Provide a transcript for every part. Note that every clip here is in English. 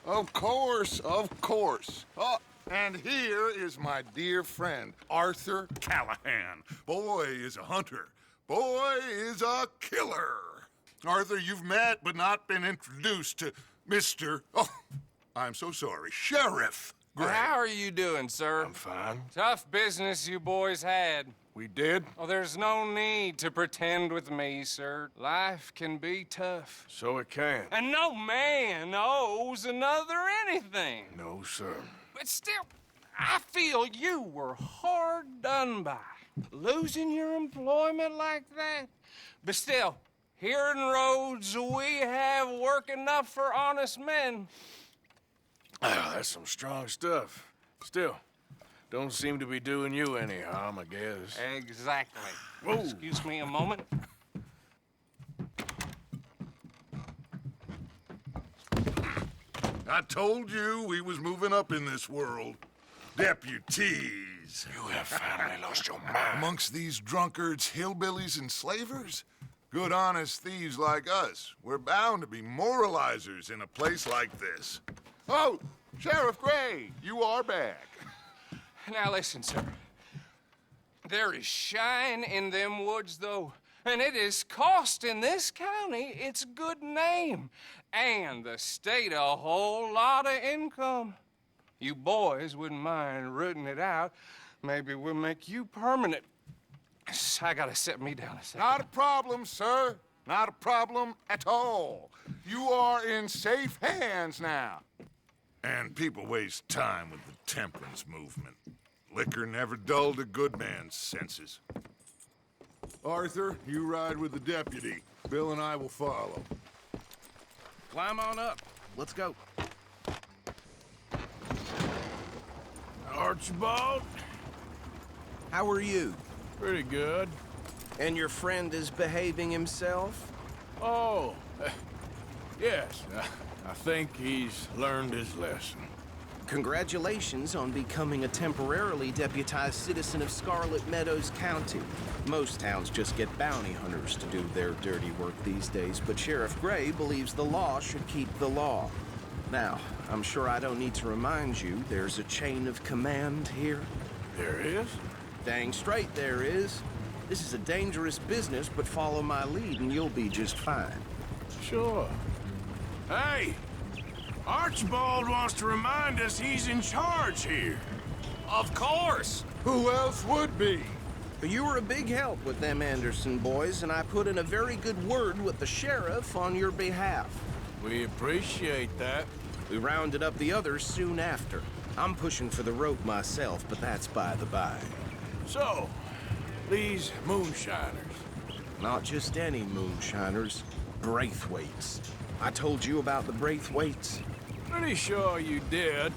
Of course, of course. Oh, and here is my dear friend, Arthur Callahan. Boy is a hunter. Boy is a killer. Arthur, you've met but not been introduced to Mr. Oh, I'm so sorry, Sheriff Gray. How are you doing, sir? I'm fine. Tough business you boys had. We did? Oh, there's no need to pretend with me, sir. Life can be tough. So it can. And no man owes another anything. No, sir. But still, I feel you were hard done by. Losing your employment like that. But still, here in Rhodes, we have work enough for honest men. Oh, that's some strong stuff. Still, don't seem to be doing you any harm, I guess. Exactly. Whoa. Excuse me a moment. I told you we was moving up in this world. Deputies. You have finally lost your mind. Amongst these drunkards, hillbillies, and slavers? Good, honest thieves like us. We're bound to be moralizers in a place like this. Oh, Sheriff Gray, you are back. Now listen, sir. There is shine in them woods, though, and it is costing this county its good name and the state a whole lot of income. You boys wouldn't mind rooting it out. Maybe we'll make you permanent. I gotta set me down a second. Not a problem, sir. Not a problem at all. You are in safe hands now. And people waste time with the temperance movement. Liquor never dulled a good man's senses. Arthur, you ride with the deputy. Bill and I will follow. Climb on up. Let's go. Archibald? How are you? Pretty good. And your friend is behaving himself? Oh, yes. I think he's learned his lesson. Congratulations on becoming a temporarily deputized citizen of Scarlet Meadows County. Most towns just get bounty hunters to do their dirty work these days, but Sheriff Gray believes the law should keep the law. Now, I'm sure I don't need to remind you there's a chain of command here. There is? Dang straight there is. This is a dangerous business, but follow my lead and you'll be just fine. Sure. Hey! Archibald wants to remind us he's in charge here. Of course! Who else would be? You were a big help with them Anderson boys, and I put in a very good word with the sheriff on your behalf. We appreciate that. We rounded up the others soon after. I'm pushing for the rope myself, but that's by the by. So, these moonshiners. Not just any moonshiners, Braithwaites. I told you about the Braithwaites. Pretty sure you did.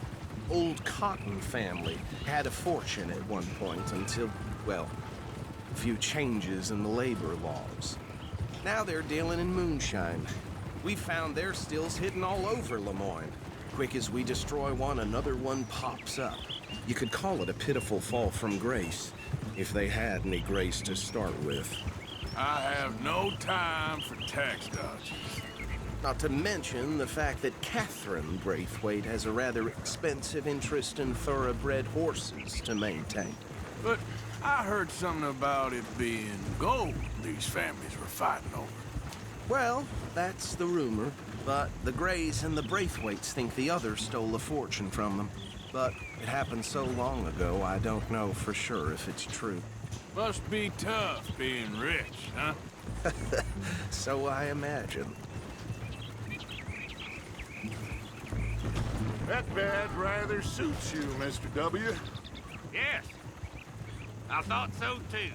Old Cotton family had a fortune at one point until, well, a few changes in the labor laws. Now they're dealing in moonshine. We found their stills hidden all over Lemoyne. Quick as we destroy one, another one pops up. You could call it a pitiful fall from grace, if they had any grace to start with. I have no time for tax dodgers. Not to mention the fact that Catherine Braithwaite has a rather expensive interest in thoroughbred horses to maintain. But I heard something about it being gold these families were fighting over. Well, that's the rumor, but the Grays and the Braithwaites think the others stole a fortune from them. But it happened so long ago, I don't know for sure if it's true. Must be tough being rich, huh? So I imagine. That badge rather suits you, Mr. W. Yes. I thought so, too.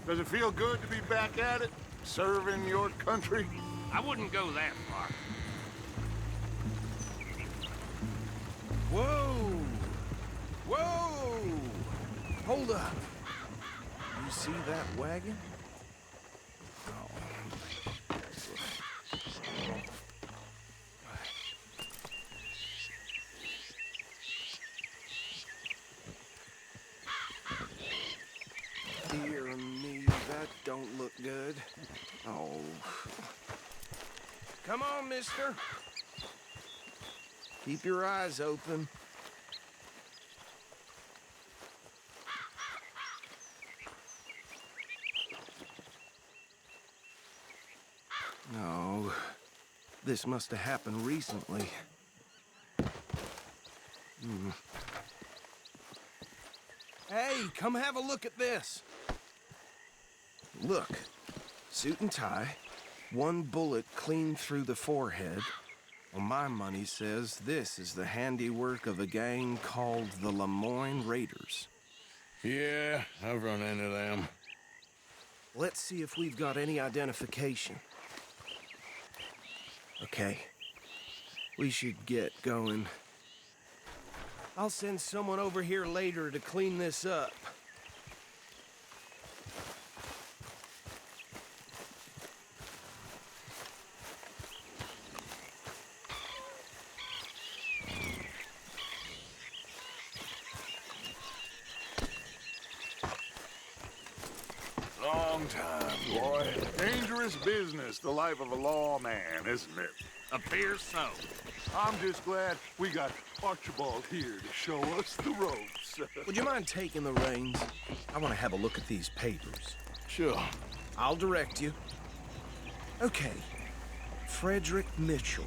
Does it feel good to be back at it, serving your country? I wouldn't go that far. Whoa! Whoa! Hold up. You see that wagon? started. Oh. Come on, mister. Keep your eyes open. No. This must have happened recently. Hey, come have a look at this. Look. Suit and tie. One bullet clean through the forehead. Well, my money says this is the handiwork of a gang called the Lemoyne Raiders. Yeah, I've run into them. Let's see if we've got any identification. Okay. We should get going. I'll send someone over here later to clean this up. Long time, boy. Dangerous business, the life of a lawman, isn't it? Appears so. I'm just glad we got Archibald here to show us the ropes. Would you mind taking the reins? I want to have a look at these papers. Sure. I'll direct you. Okay. Frederick Mitchell,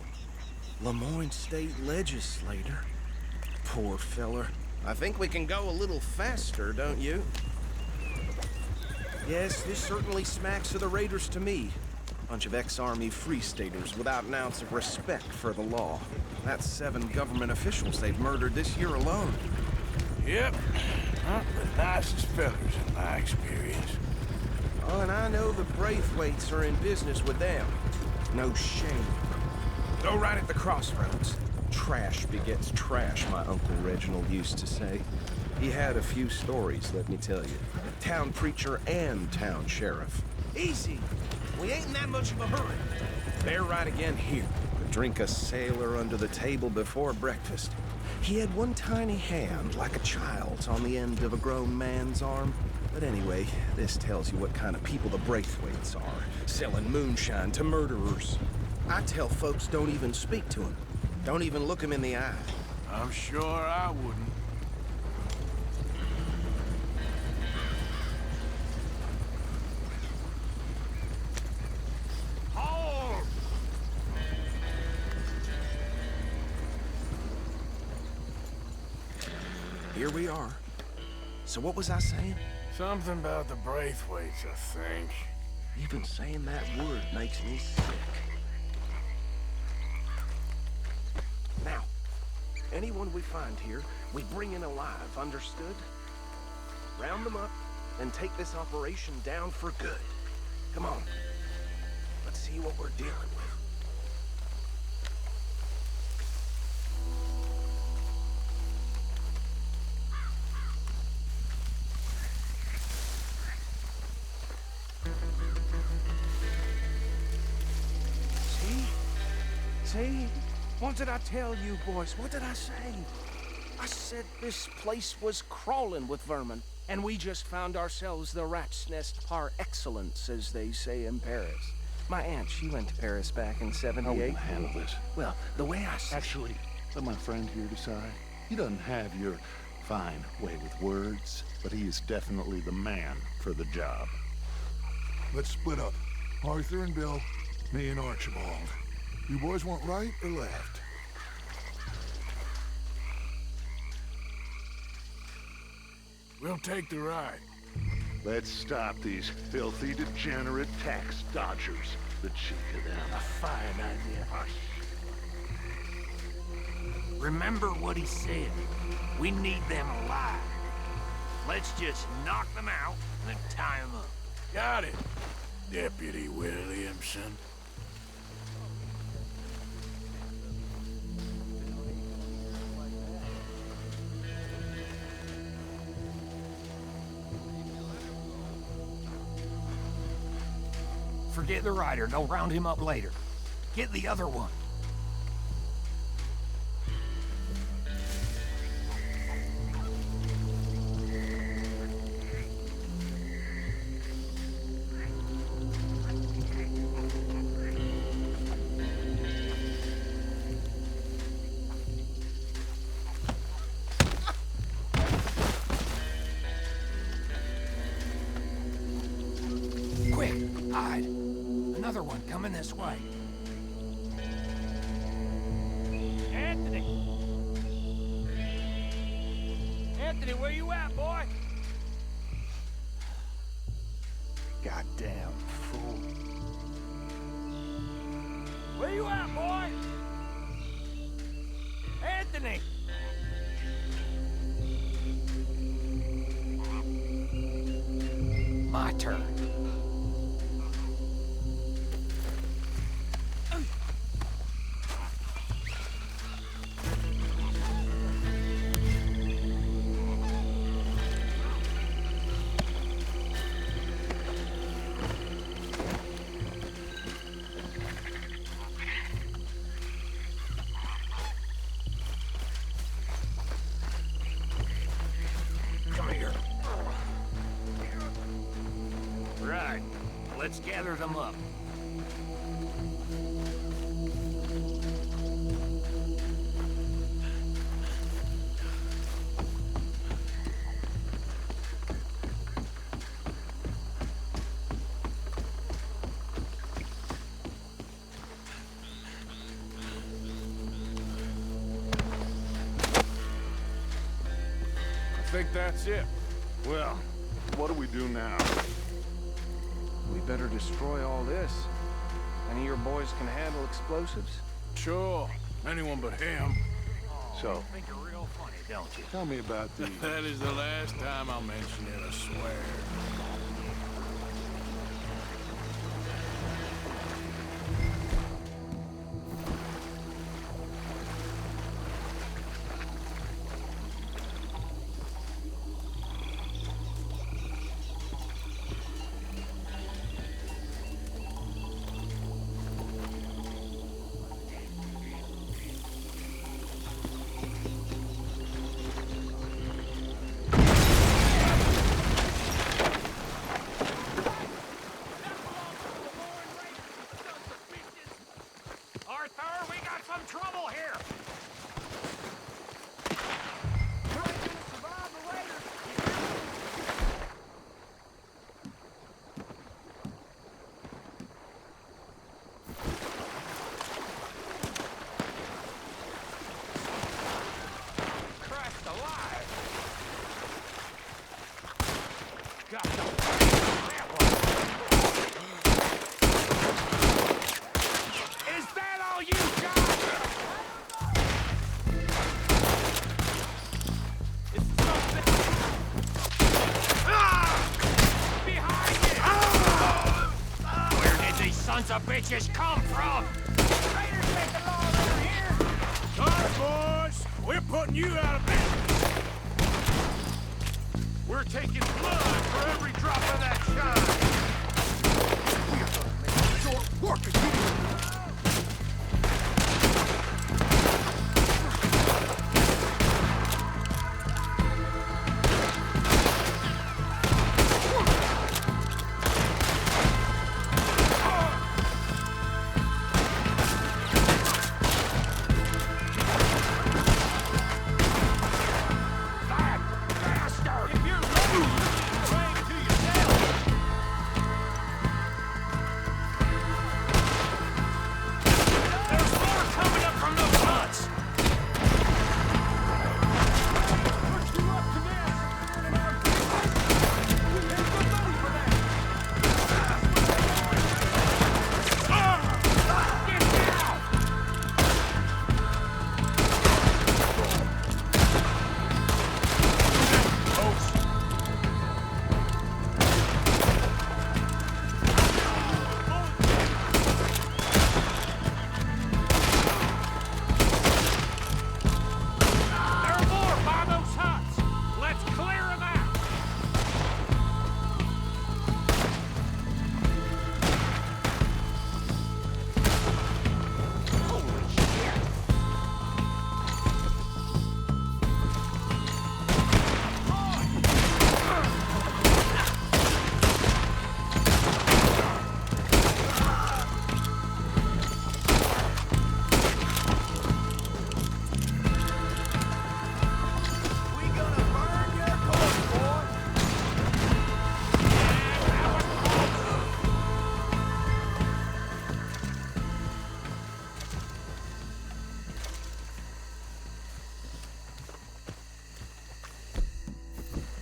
Lemoyne State Legislator. Poor feller. I think we can go a little faster, don't you? Yes, this certainly smacks of the Raiders to me. Bunch of ex-Army Free Staters without an ounce of respect for the law. That's 7 government officials they've murdered this year alone. Yep. Not the nicest fellas in my experience. Oh, and I know the Braithwaites are in business with them. No shame. Go right at the crossroads. Trash begets trash, my Uncle Reginald used to say. He had a few stories, let me tell you. Town preacher and town sheriff. Easy. We ain't in that much of a hurry. They're right again here. Drink a sailor under the table before breakfast. He had one tiny hand, like a child's, on the end of a grown man's arm. But anyway, this tells you what kind of people the Braithwaites are. Selling moonshine to murderers. I tell folks don't even speak to him. Don't even look him in the eye. I'm sure I wouldn't. Hold! Here we are. So what was I saying? Something about the Braithwaites, I think. Even saying that word makes me sick. Now, anyone we find here, we bring in alive, understood? Round them up, and take this operation down for good. Come on. Let's see what we're dealing with. See? What did I tell you, boys? What did I say? I said this place was crawling with vermin, and we just found ourselves the rat's nest par excellence, as they say in Paris. My aunt, she went to Paris back in '78. How will you handle this? Well, the way I see... Actually, let my friend here decide. He doesn't have your fine way with words, but he is definitely the man for the job. Let's split up. Arthur and Bill, me and Archibald. You boys want right or left? We'll take the right. Let's stop these filthy, degenerate tax dodgers. The cheek of them. A fine idea. Hush. Remember what he said. We need them alive. Let's just knock them out and tie them up. Got it, Deputy Williamson. Forget the rider. Go round him up later. Get the other one. another one coming this way. Anthony! Anthony, where you at, boy? Goddamn fool. Where you at, boy? Anthony! My turn. Come here. Right. Let's gather them up. I think that's it. Well, what do we do now? We better destroy all this. Any of your boys can handle explosives? Sure. Anyone but him. So, You think you're real funny, don't you? tell me about the... That is the last time I'll mention it, I swear. Arthur, we got some trouble here! Christ alive! God, is that all you got? It's something. Behind you! Where did these sons of bitches come from? Raiders make the law around here. Alright, boys. We're putting you out of business. We're taking blood for every drop of that shine. We are gonna make short work of you.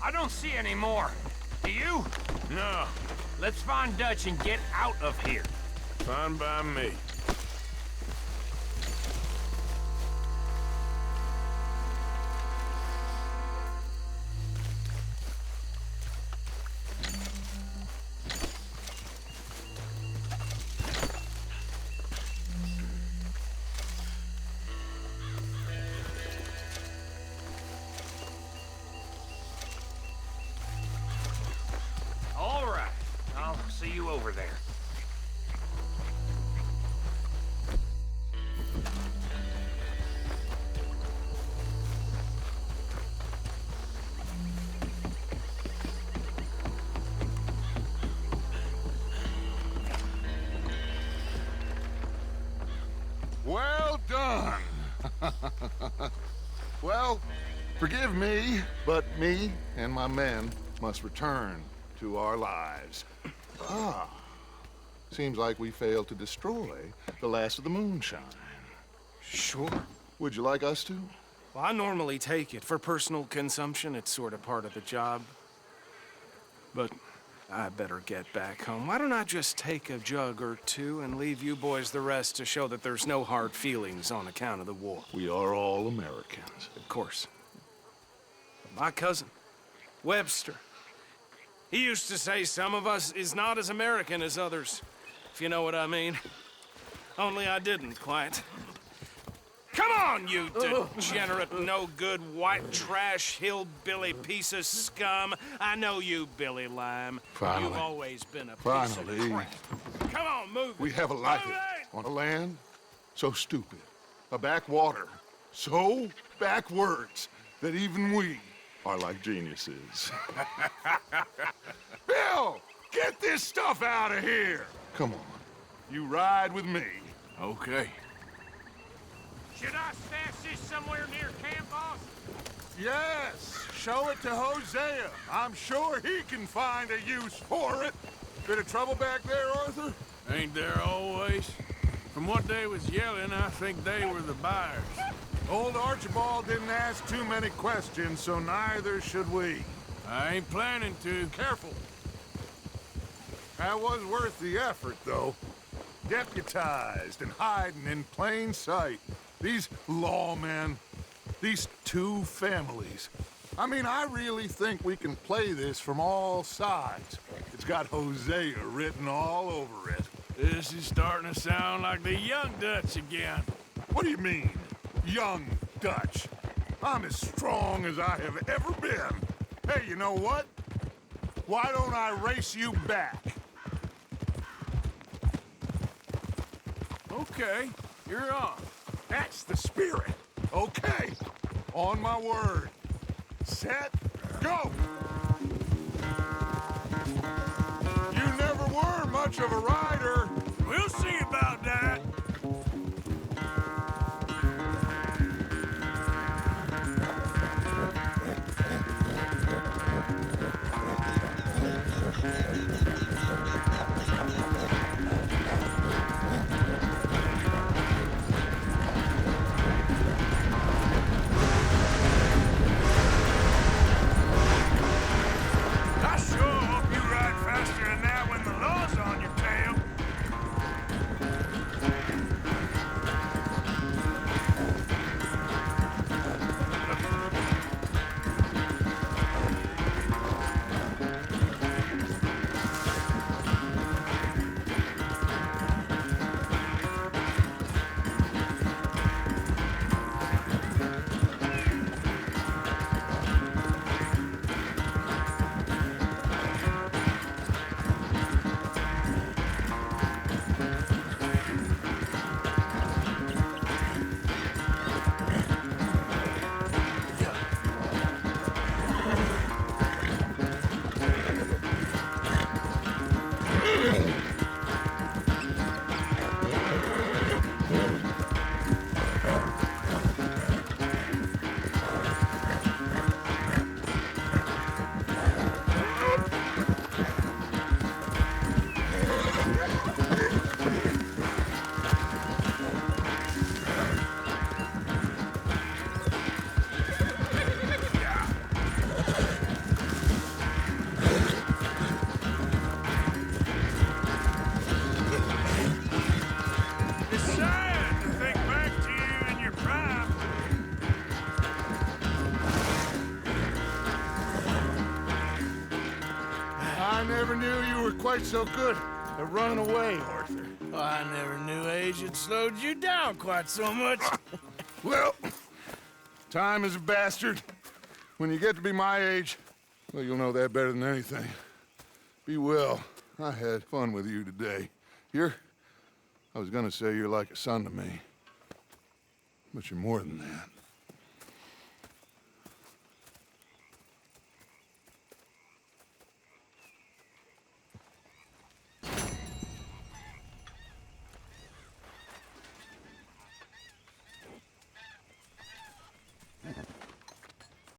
I don't see any more. Do you? No, Let's find Dutch and get out of here. fine by me. All right. I'll see you over there. Well done. Well, forgive me, but me and my men must return to our lives. Ah, seems like we failed to destroy the last of the moonshine. Sure. Would you like us to? Well, I normally take it. For personal consumption, it's sort of part of the job. But I better get back home. Why don't I just take a jug or two and leave you boys the rest to show that there's no hard feelings on account of the war? We are all Americans. Of course. My cousin, Webster, he used to say some of us is not as American as others, if you know what I mean. Only I didn't quite. Come on, you degenerate, no-good, white trash, hillbilly piece of scum. I know you, Billy Lime. Finally. You've always been a piece Finally. of crap. Come on, move We it. have a life Move it! on a land so stupid, a backwater so backwards that even we are like geniuses. Bill, get this stuff out of here! Come on, you ride with me. Okay. Should I stash this somewhere near camp, boss? Yes, show it to Hosea. I'm sure he can find a use for it. Bit of trouble back there, Arthur? Ain't there always? From what they was yelling, I think they were the buyers. Old Archibald didn't ask too many questions, so neither should we. I ain't planning to. Careful. That was worth the effort, though. Deputized and hiding in plain sight. These lawmen, these two families. I mean, I really think we can play this from all sides. It's got Hosea written all over it. This is starting to sound like the young Dutch again. What do you mean, young Dutch? I'm as strong as I have ever been. Hey, you know what? Why don't I race you back? Okay, you're on. That's the spirit. Okay. On my word. Set, go! You never were much of a rider. We'll see about that. I sure hope you ride faster than that when the law's on your tail. I never knew you were quite so good at running away, Arthur. I never knew age had slowed you down quite so much. Well, time is a bastard. When you get to be my age, well, you'll know that better than anything. Be well. I had fun with you today. I was gonna say you're like a son to me, but you're more than that.